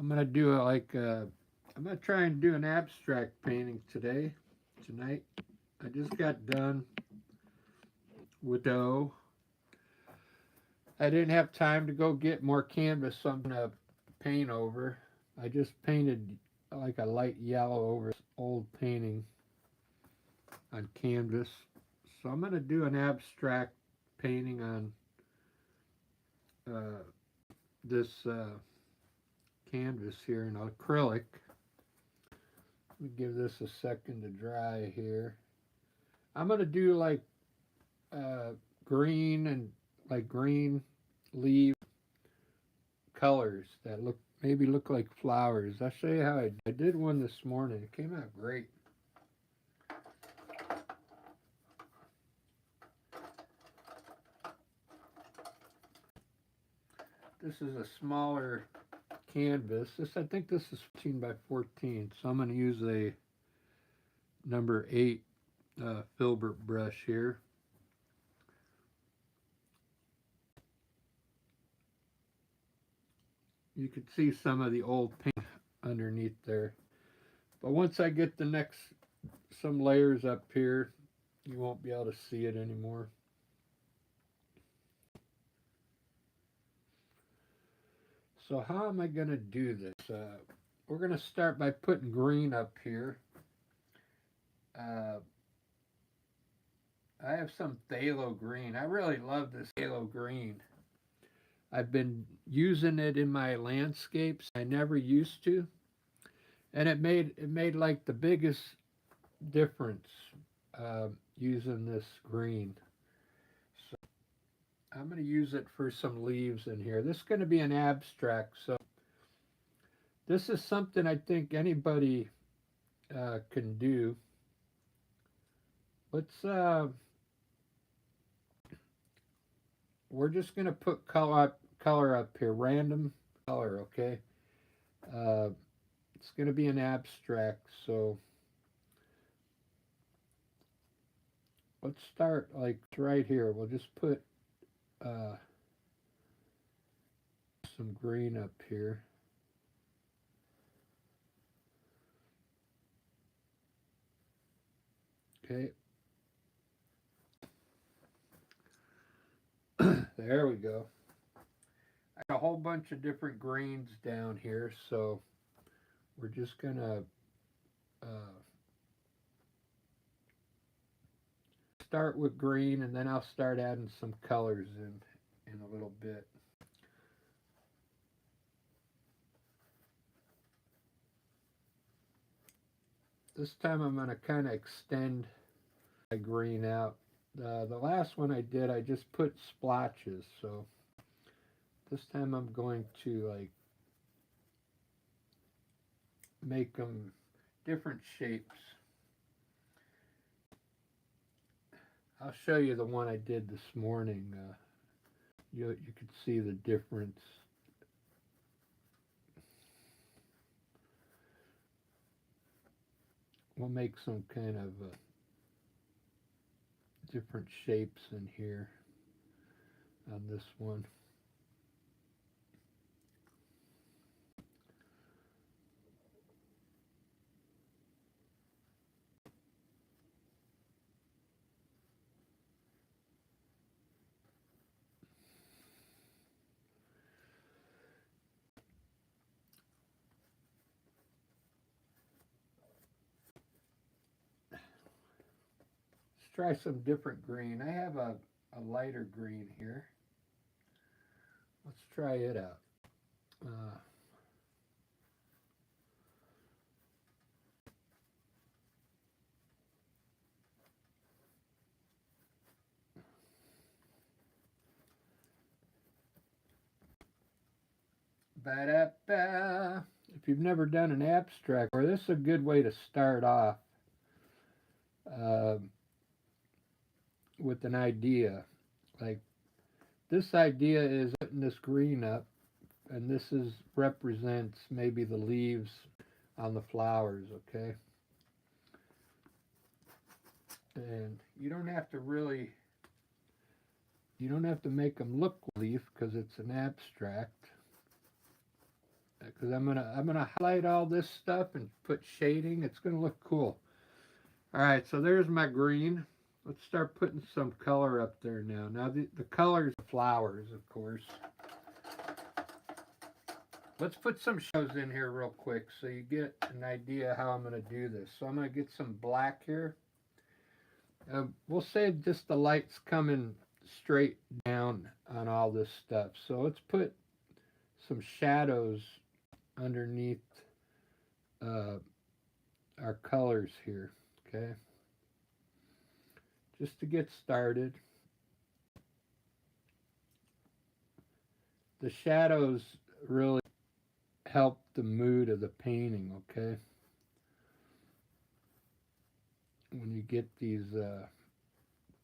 I'm gonna do it like I'm gonna try and do an abstract painting tonight. I just got done with dough. I didn't have time to go get more canvas, so I'm gonna paint over. I just painted like a light yellow over this old painting on canvas. So I'm gonna do an abstract painting on uh, this canvas here in acrylic. Let me give this a second to dry here. I'm gonna do like uh, green and like green leaf colors that look like flowers. I'll show you how I did one this morning. It came out great. This is a smaller canvas. I think this is 14 by 14, so I'm going to use a number 8 filbert brush here. You can see some of the old paint underneath there. But once I get some layers up here, you won't be able to see it anymore. So how am I going to do this? We're going to start by putting green up here. Uh, I have some phthalo green. I really love this phthalo green. I've been using it in my landscapes. I never used to, and it made like the biggest difference using this green. So I'm going to use it for some leaves in here. This is going to be an abstract, so this is something I think anybody can do. Let's we're just going to put color up here, random color, okay? Uh, it's going to be an abstract, so let's start like right here. We'll just put uh, some green up here. Okay. There we go. I got a whole bunch of different greens down here, so we're just gonna start with green, and then I'll start adding some colors in a little bit. This time I'm gonna kind of extend my green out. The last one I did, I just put splotches, so this time I'm going to like make them different shapes. I'll show you the one I did this morning. You can see the difference. We'll make some kind of different shapes in here on this one. Let's try some different green. I have a lighter green here. Let's try it out. Uh, Ba-da-ba. If you've never done an abstract, or this is a good way to start off uh, with an idea. Like this idea is putting this green up, and this is represents maybe the leaves on the flowers. Okay, and you don't have to make them look leaf because it's an abstract. because I'm gonna highlight all this stuff and put shading. It's gonna look cool. All right, so there's my green. Let's start putting some color up there now. Now the colors, flowers, of course. Let's put some shadows in here real quick so you get an idea how I'm going to do this. So I'm going to get some black here. We'll say just the lights coming straight down on all this stuff. So let's put some shadows underneath our colors here, okay? Just to get started. The shadows really help the mood of the painting, okay? When you get these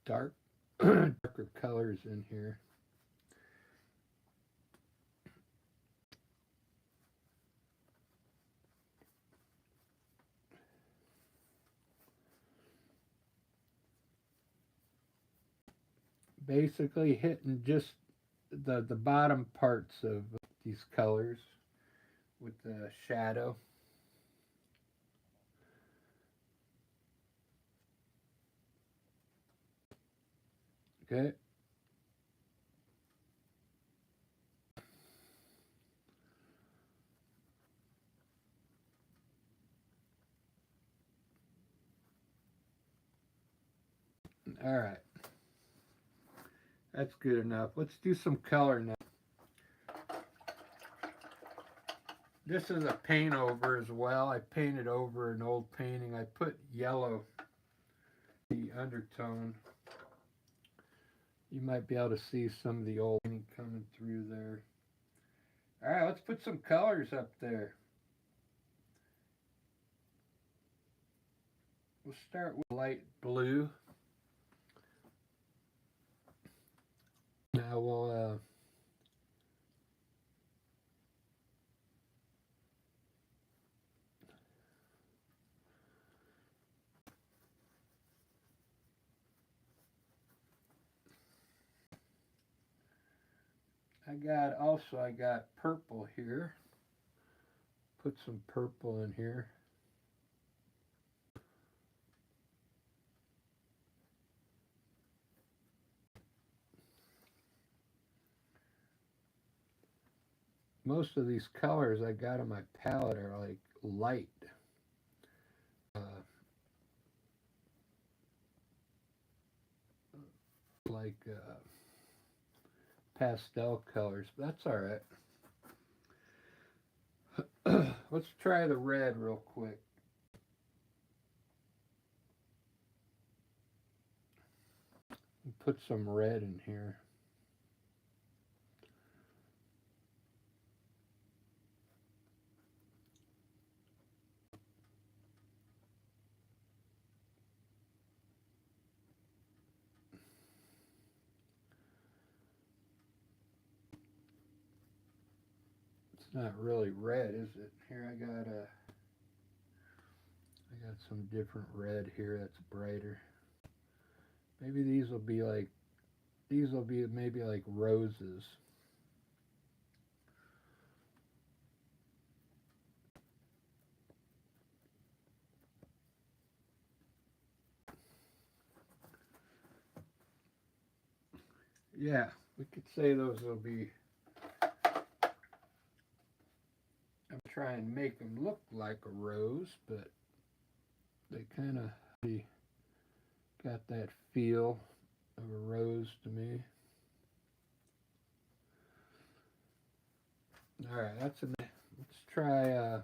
darker colors in here. Basically hitting just the bottom parts of these colors with the shadow. Okay. All right. That's good enough. Let's do some color now. This is a paint over as well. I painted over an old painting. I put yellow, the undertone. You might be able to see some of the old painting coming through there. All right, let's put some colors up there. We'll start with light blue. Now we'll I got purple here. Put some purple in here. Most of these colors I got on my palette are like light. Uh, like pastel colors, but that's all right. Let's try the red real quick. Put some red in here. It's not really red, is it? Here I got some different red here that's brighter. Maybe these will be maybe like roses. Yeah, we could say those will be. I'm trying to make them look like a rose, but they kind of got that feel of a rose to me. All right, that's enough. Let's try. I'm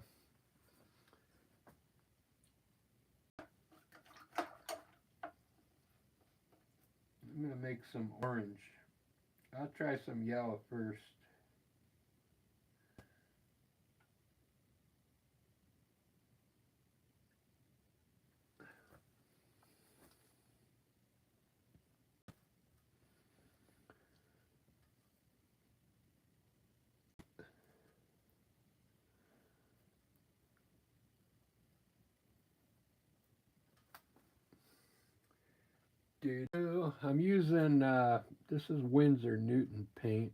gonna make some orange. I'll try some yellow first. I'm using this is Winsor Newton paint.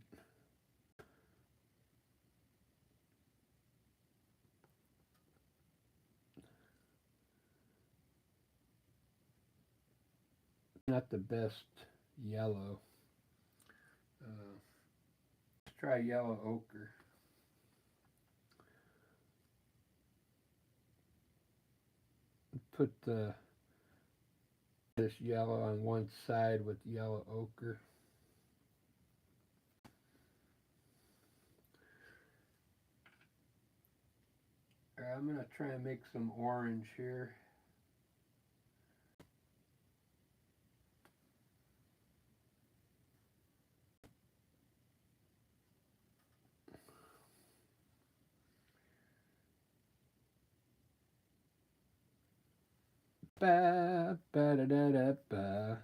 not the best yellow. Let's try yellow ochre. Put this yellow on one side with yellow ochre. All right, I'm going to try and make some orange here. Ba, ba, da, da, da, ba.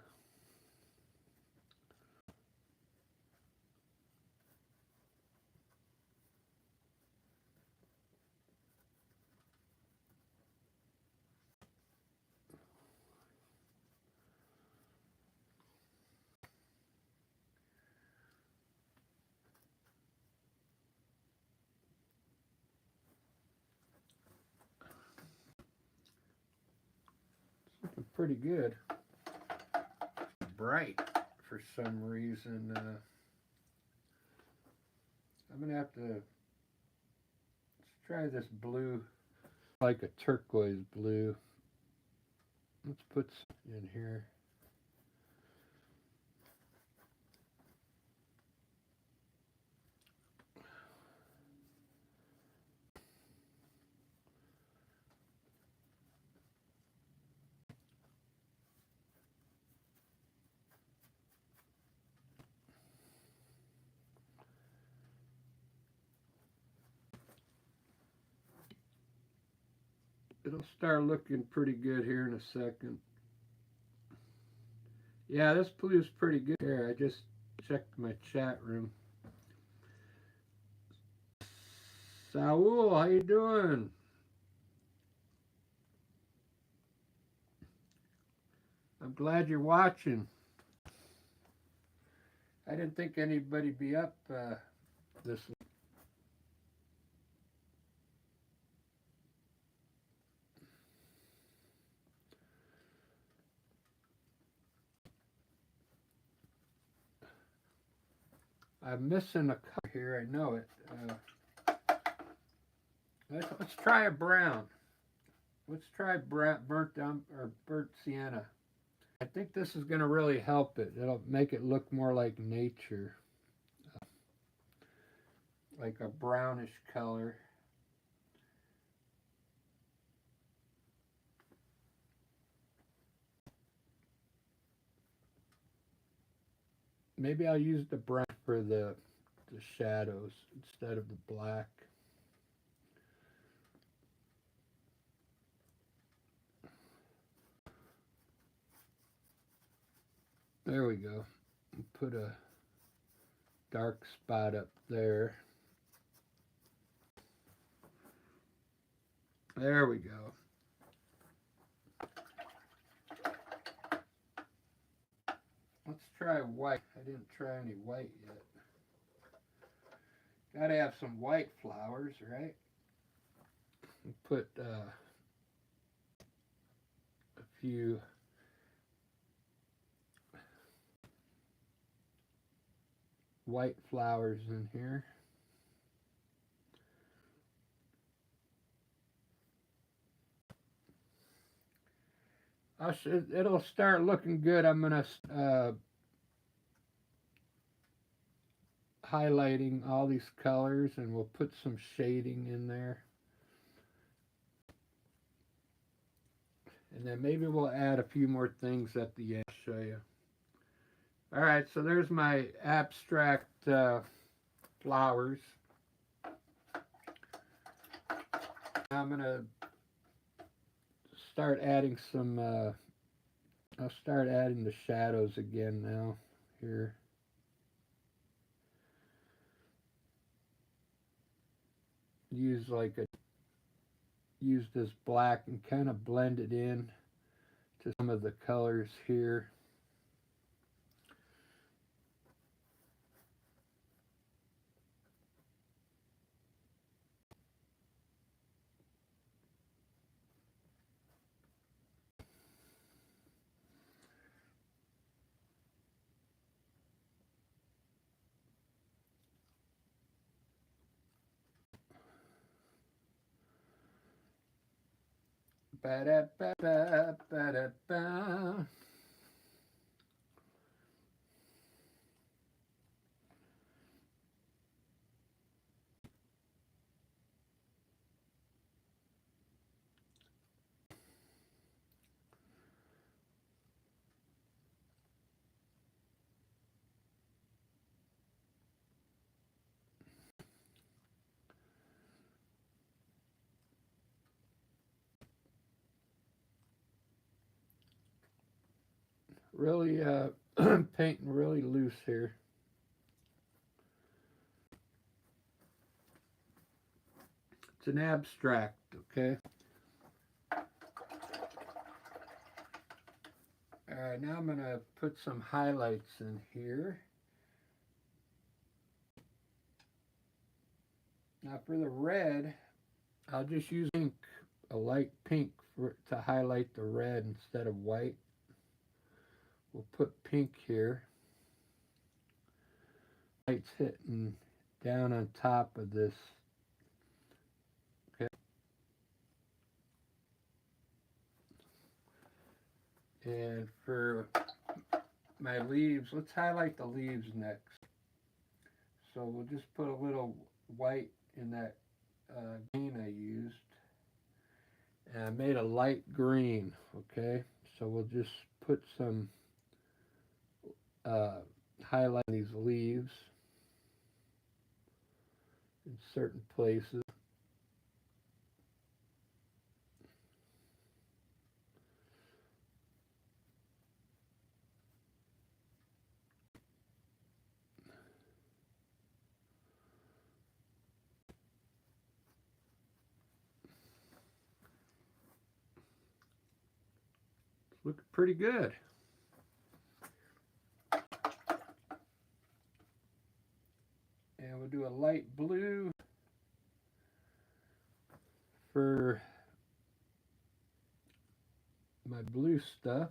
Looking pretty good. Bright for some reason. I'm going to have to, let's try this blue, like a turquoise blue. Let's put some in here. It'll start looking pretty good here in a second. Yeah, this blue's pretty good. Here, I just checked my chat room. Saul, how you doing? I'm glad you're watching. I didn't think anybody'd be up this. I'm missing a color here. I know it. Let's try a brown. Let's try burnt sienna. I think this is going to really help it. It'll make it look more like nature, like a brownish color. Maybe I'll use the brown for the shadows instead of the black. There we go. Put a dark spot up there. There we go. Let's try white. I didn't try any white yet. Gotta have some white flowers, right? Put a few white flowers in here. It'll start looking good. I'm gonna highlighting all these colors, and we'll put some shading in there. And then maybe we'll add a few more things at the end to show you. All right, so there's my abstract flowers. Now I'm gonna start adding some, I'll start adding the shadows again now, here. Use this black and kind of blend it in to some of the colors here. Ba-da-ba-ba-ba-da-ba. Really painting really loose here. It's an abstract, okay? Alright, now I'm going to put some highlights in here. Now for the red, I'll just use pink, a light pink to highlight the red instead of white. We'll put pink here. Light's hitting down on top of this. Okay. And for my leaves, let's highlight the leaves next. So we'll just put a little white in that green I used. And I made a light green, okay? So we'll just put some highlight these leaves in certain places. It's looking pretty good. And we'll do a light blue for my blue stuff.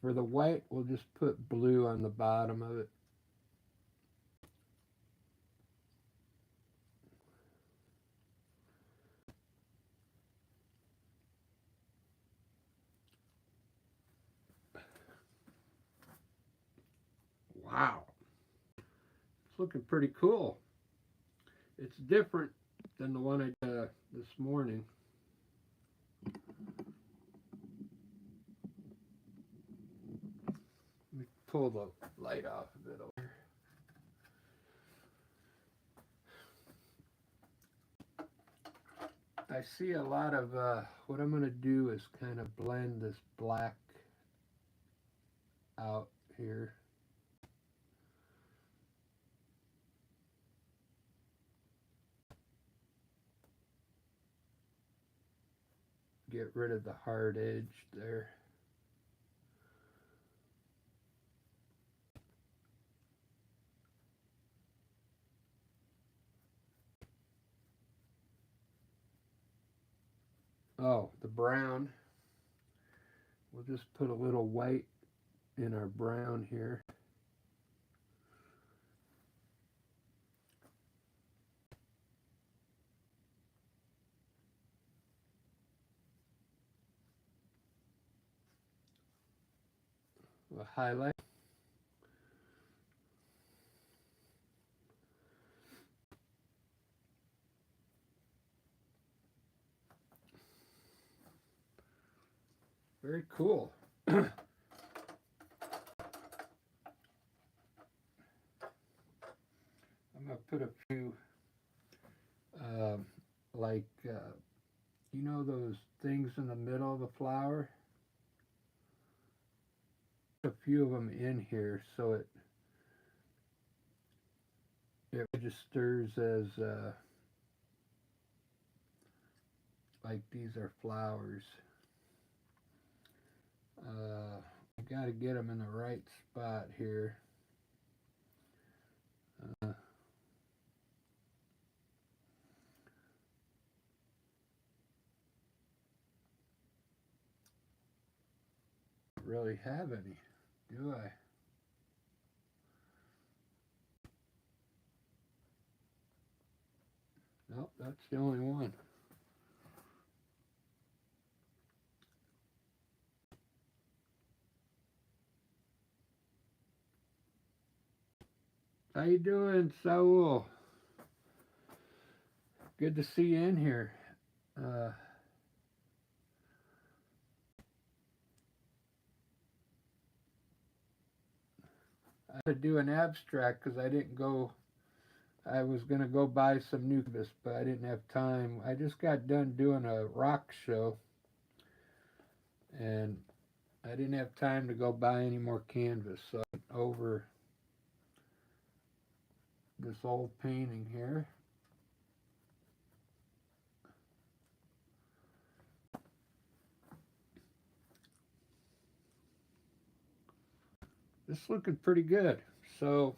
For the white, we'll just put blue on the bottom of it. Wow. It's looking pretty cool. It's different than the one I did this morning. Let me pull the light off of it over here. I see a lot of, what I'm going to do is kind of blend this black out here. Get rid of the hard edge there. Oh, the brown. We'll just put a little white in our brown here. We'll highlight. Very cool. I'm going to put a few, like, you know those things in the middle of the flower? A few of them in here so it registers as like these are flowers. I got to get them in the right spot here. really have any, do I? Nope, that's the only one. How you doing, Saul? Good to see you in here. Uh, I had to do an abstract because I didn't go. I was gonna go buy some new canvas, but I didn't have time. I just got done doing a rock show, and I didn't have time to go buy any more canvas. So I went over this old painting here. This is looking pretty good. So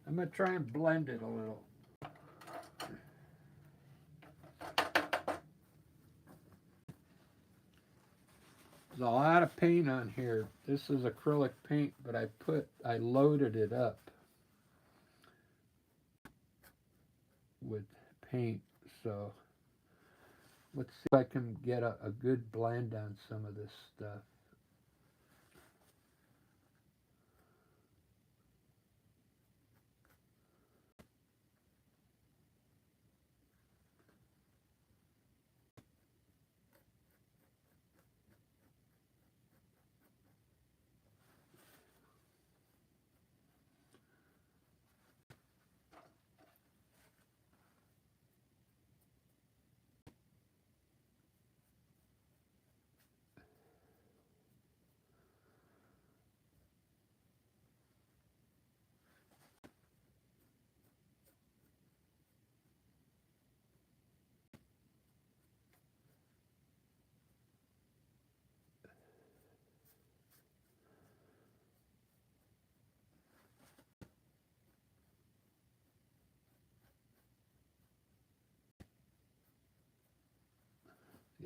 I'm gonna try and blend it a little. There's a lot of paint on here. This is acrylic paint, but I loaded it up with paint. So let's see if I can get a good blend on some of this stuff.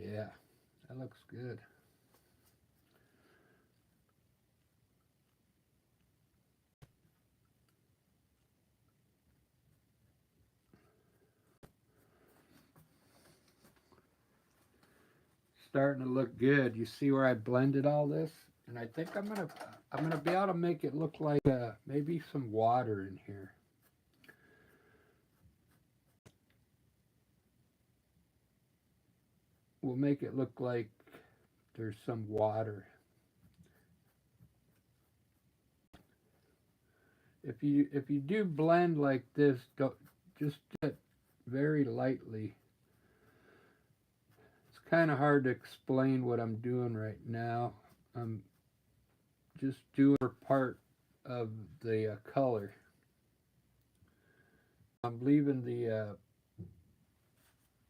Yeah, that looks good. Starting to look good. You see where I blended all this? And I think I'm gonna be able to make it look like maybe some water in here. We'll make it look like there's some water. If you do blend like this, don't just do it very lightly. It's kind of hard to explain what I'm doing right now. I'm just doing part of the color. I'm leaving the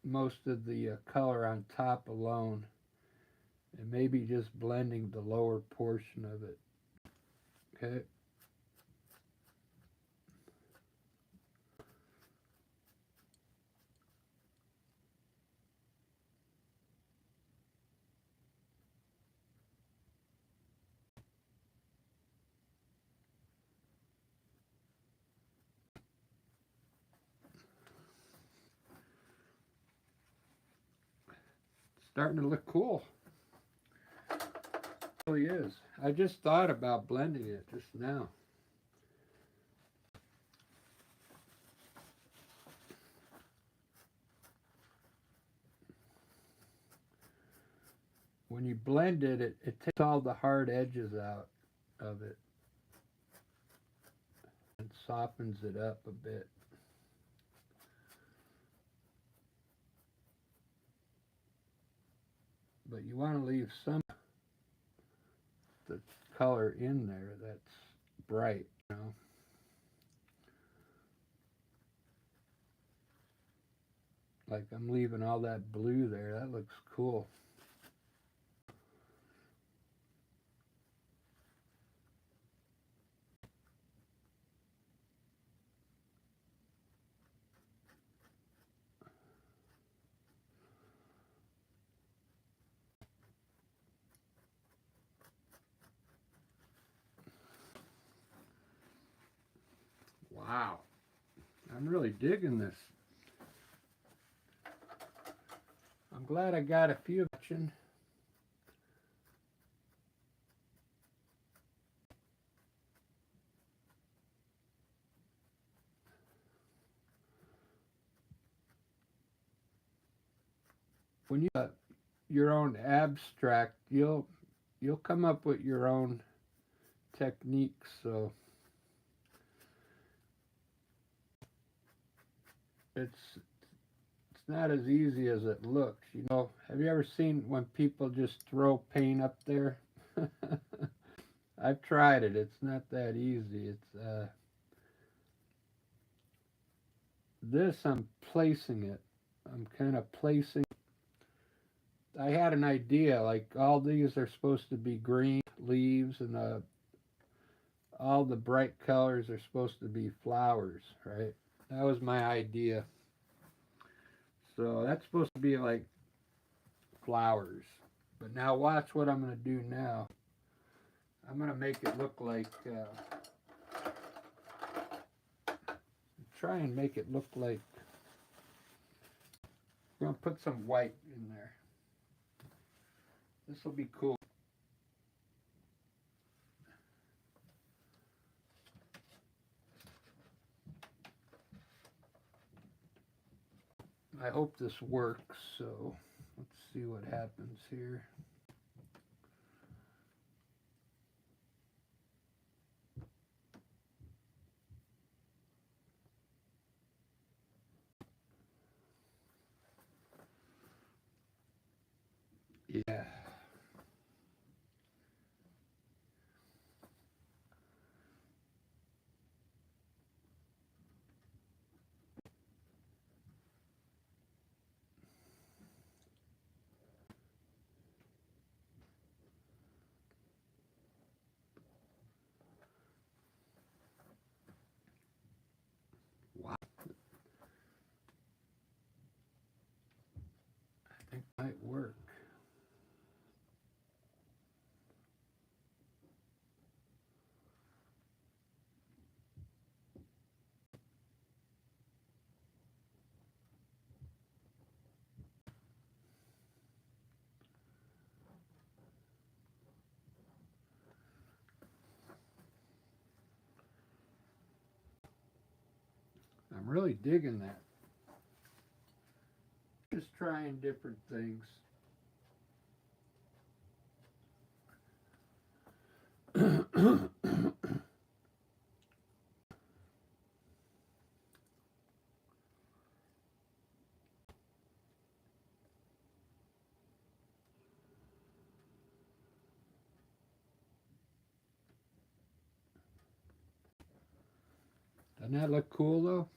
most of the color on top alone, and maybe just blending the lower portion of it. Okay. Starting to look cool. It really is. I just thought about blending it just now. When you blend it, it takes all the hard edges out of it and softens it up a bit. But you want to leave some of the color in there that's bright, you know. Like I'm leaving all that blue there. That looks cool. Wow. I'm really digging this. I'm glad I got a few action. When you your own abstract, you'll come up with your own techniques. So it's not as easy as it looks. You know, have you ever seen when people just throw paint up there? I've tried it. It's not that easy. It's this I'm placing it. I'm kind of placing. I had an idea like all these are supposed to be green leaves and all the bright colors are supposed to be flowers, right? That was my idea. So that's supposed to be like flowers. But now watch what I'm going to do now. I'm going to make it look like, try and make it look like, I'm going to put some white in there. This will be cool. I hope this works, so let's see what happens here. Yeah. Wow. I think it might work. I'm really digging that. Just trying different things. Doesn't that look cool though?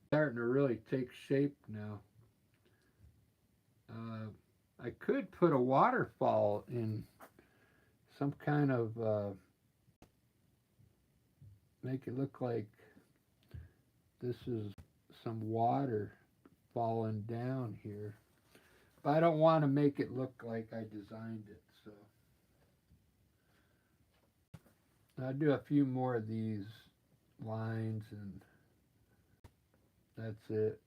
Starting to really take shape now. I could put a waterfall in some kind of make it look like this is some water falling down here. But I don't want to make it look like I designed it, so I'll do a few more of these lines and that's it.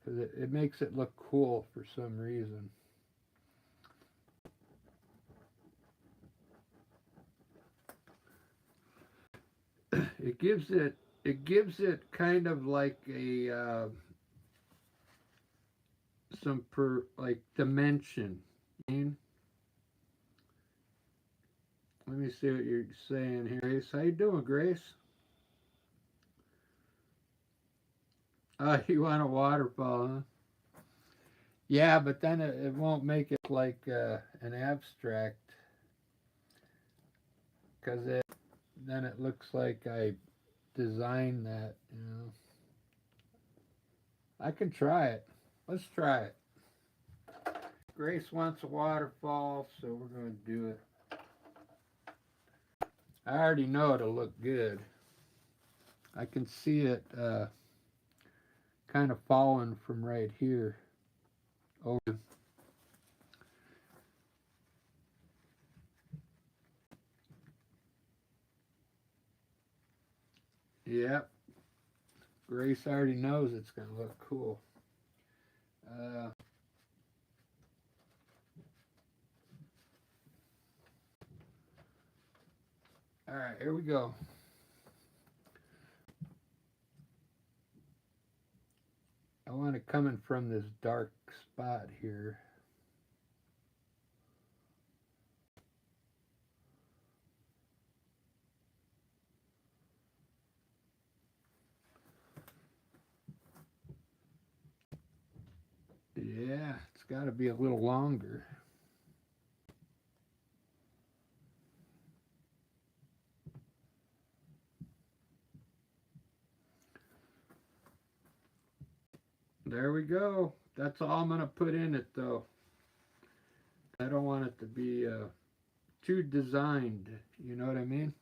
Because it makes it look cool for some reason. It gives it kind of like a some like dimension. Let me see what you're saying here, Grace. How you doing, Grace? You want a waterfall, huh? Yeah, but then it won't make it like an abstract, because then it looks like I designed that. You know, I can try it. Let's try it. Grace wants a waterfall, so we're going to do it. I already know it'll look good. I can see it kind of falling from right here over. Yep. Grace already knows it's going to look cool. Uh, all right, here we go. I want it coming from this dark spot here. Yeah, it's got to be a little longer. There we go. That's all I'm going to put in it, though. I don't want it to be too designed. You know what I mean?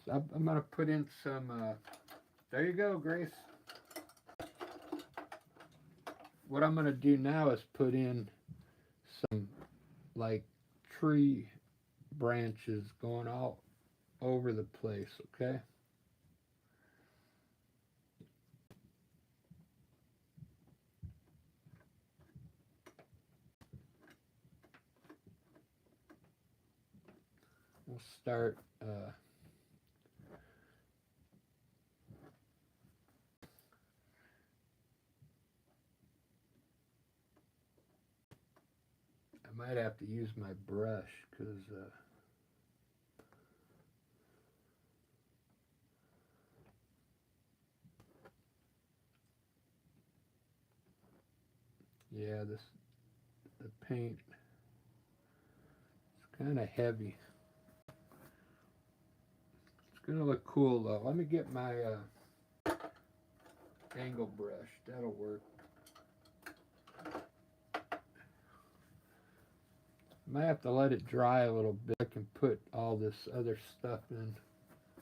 So I'm going to put in some. There you go, Grace. What I'm going to do now is put in some, like, tree branches going all over the place, okay? We'll start. I might have to use my brush because yeah, the paint is kind of heavy. It's gonna look cool though. Let me get my angle brush. That'll work. Might have to let it dry a little bit. I can put all this other stuff in.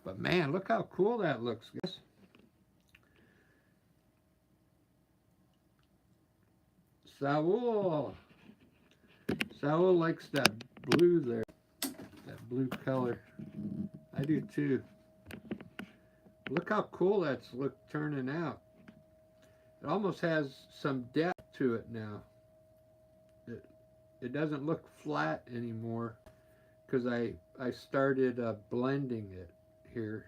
But man, look how cool that looks, guys. Saul. Saul likes that blue there. That blue color. I do too. Look how cool that's turning out. It almost has some depth to it now. It doesn't look flat anymore because I started blending it here.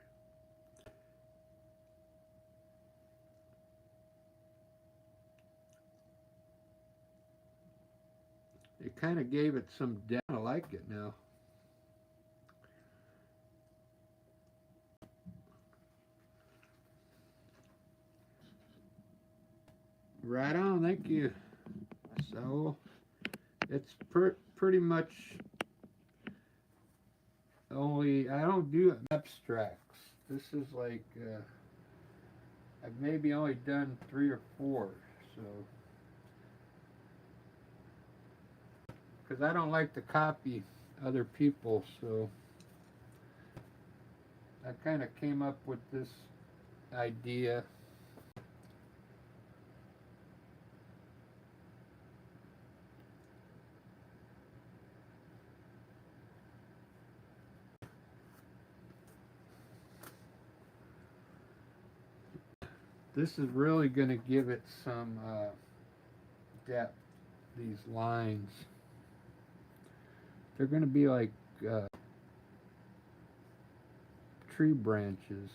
It kind of gave it some depth. I like it now. Right on, thank you. So it's pretty much only, I don't do abstracts. This is like, I've maybe only done 3 or 4, so. Because I don't like to copy other people, so I kind of came up with this idea. This is really going to give it some depth, these lines. They're going to be like tree branches.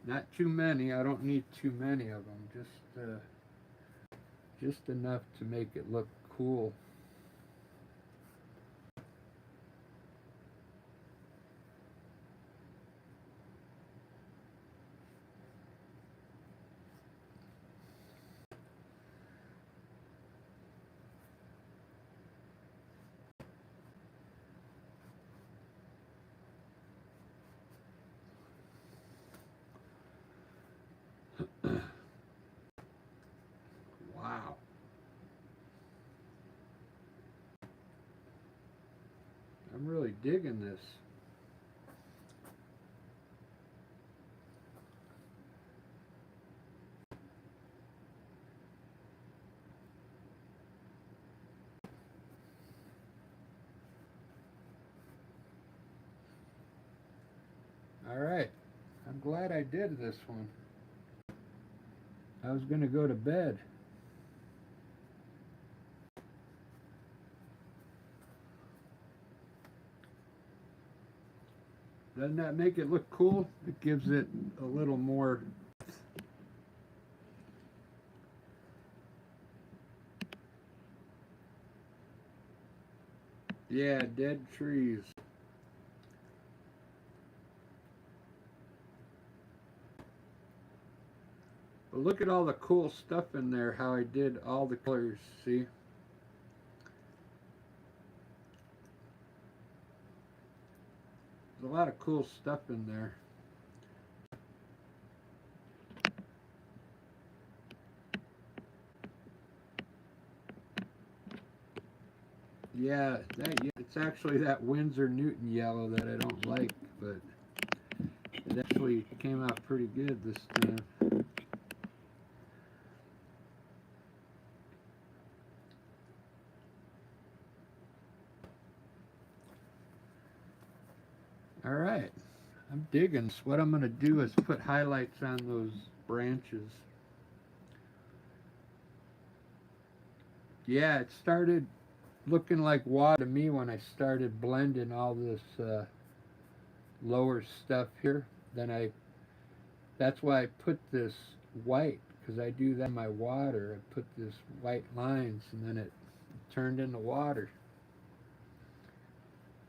Not too many. I don't need too many of them. Just enough to make it look cool. Wow. I'm really digging this. Alright, I'm glad I did this one. I was going to go to bed. Doesn't that make it look cool? It gives it a little more. Yeah, dead trees. But look at all the cool stuff in there, how I did all the colors, see? There's a lot of cool stuff in there. Yeah, it's actually that Winsor Newton yellow that I don't like, but it actually came out pretty good this time. Alright, I'm digging. So what I'm going to do is put highlights on those branches. Yeah, it started looking like water to me when I started blending all this lower stuff here. That's why I put this white, because I do that in my water. I put this white lines and then it turned into water,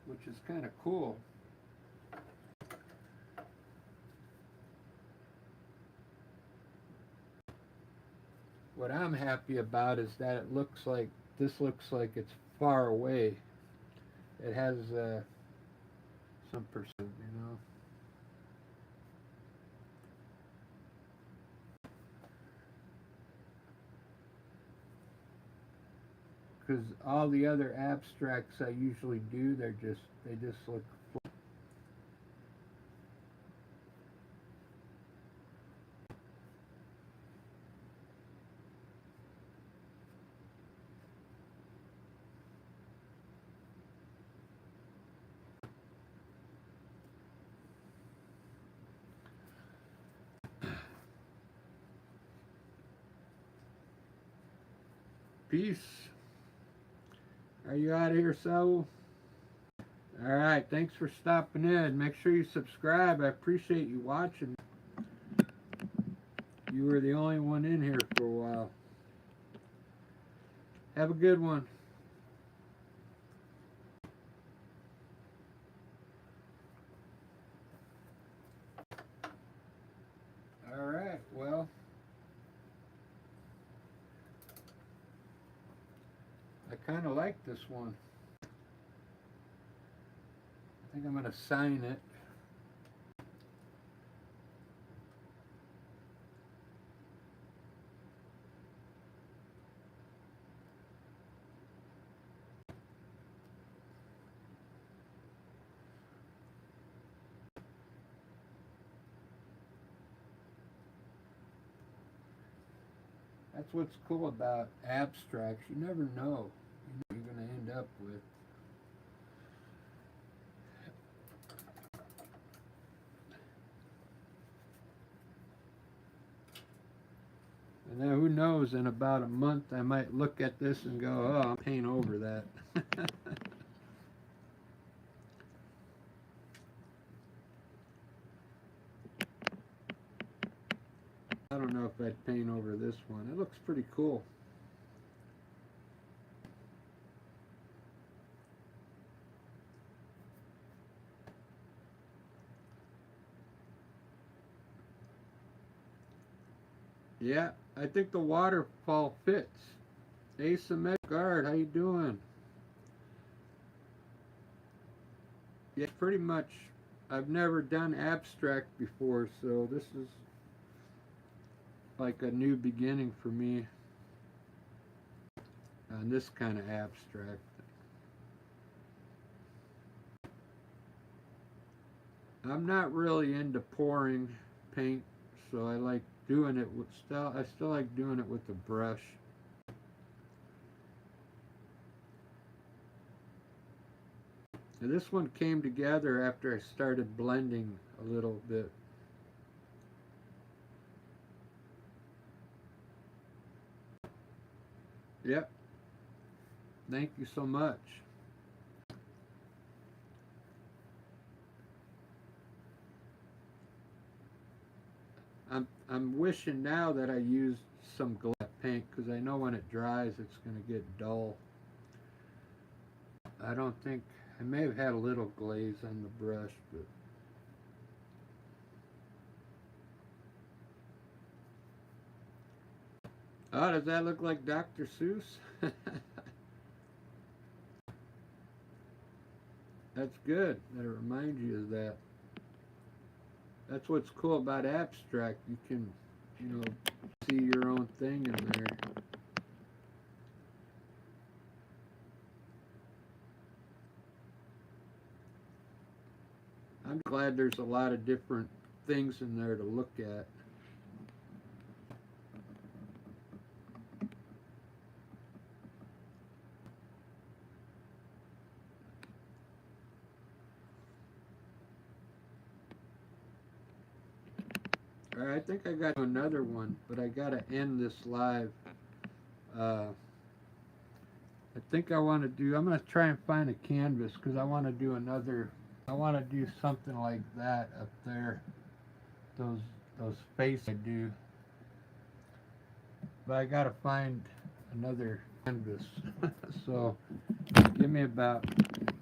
which is kind of cool. What I'm happy about is that this looks like it's far away. It has some percent, you know. Because all the other abstracts I usually do, they just look flat. Peace. Are you out of here, Saul? Alright, thanks for stopping in. Make sure you subscribe. I appreciate you watching. You were the only one in here for a while. Have a good one. Alright, well, I kind of like this one. I think I'm going to sign it. That's what's cool about abstracts. You never know what you're going to end up with. And then who knows, in about a month I might look at this and go, oh, I'll paint over that. I don't know if I'd paint over this one. It looks pretty cool. Yeah, I think the waterfall fits. Asymmetric guard, how you doing? Yeah, pretty much. I've never done abstract before, so this is like a new beginning for me on this kind of abstract. I'm not really into pouring paint, so I like doing it with I still like doing it with the brush. And this one came together after I started blending a little bit. Yep. Thank you so much. I'm wishing now that I used some glass paint, because I know when it dries it's going to get dull. I don't think, I may have had a little glaze on the brush, but oh, does that look like Dr. Seuss? That's good that it reminds you of that. That's what's cool about abstract. You can, you know, see your own thing in there. I'm glad there's a lot of different things in there to look at. All right, I think I got another one, but I got to end this live. I think I want to do, I'm going to try and find a canvas, because I want to do another, I want to do something like that up there. Those faces I do. But I got to find another canvas. So give me about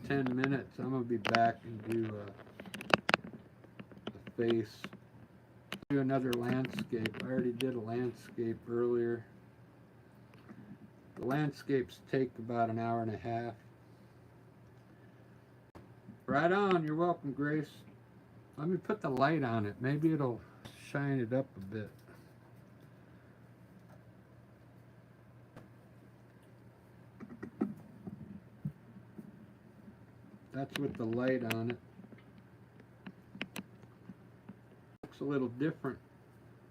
10 minutes. I'm going to be back and do a face. Do another landscape. I already did a landscape earlier. The landscapes take about an hour and a half. Right on. You're welcome, Grace. Let me put the light on it. Maybe it'll shine it up a bit. That's with the light on it. Looks a little different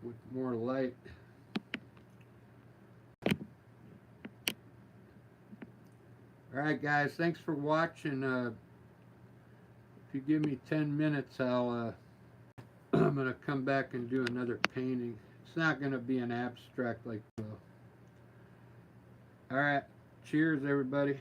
with more light. Alright guys, thanks for watching. If you give me 10 minutes, I'll I'm going to come back and do another painting. It's not going to be an abstract like Alright, cheers everybody.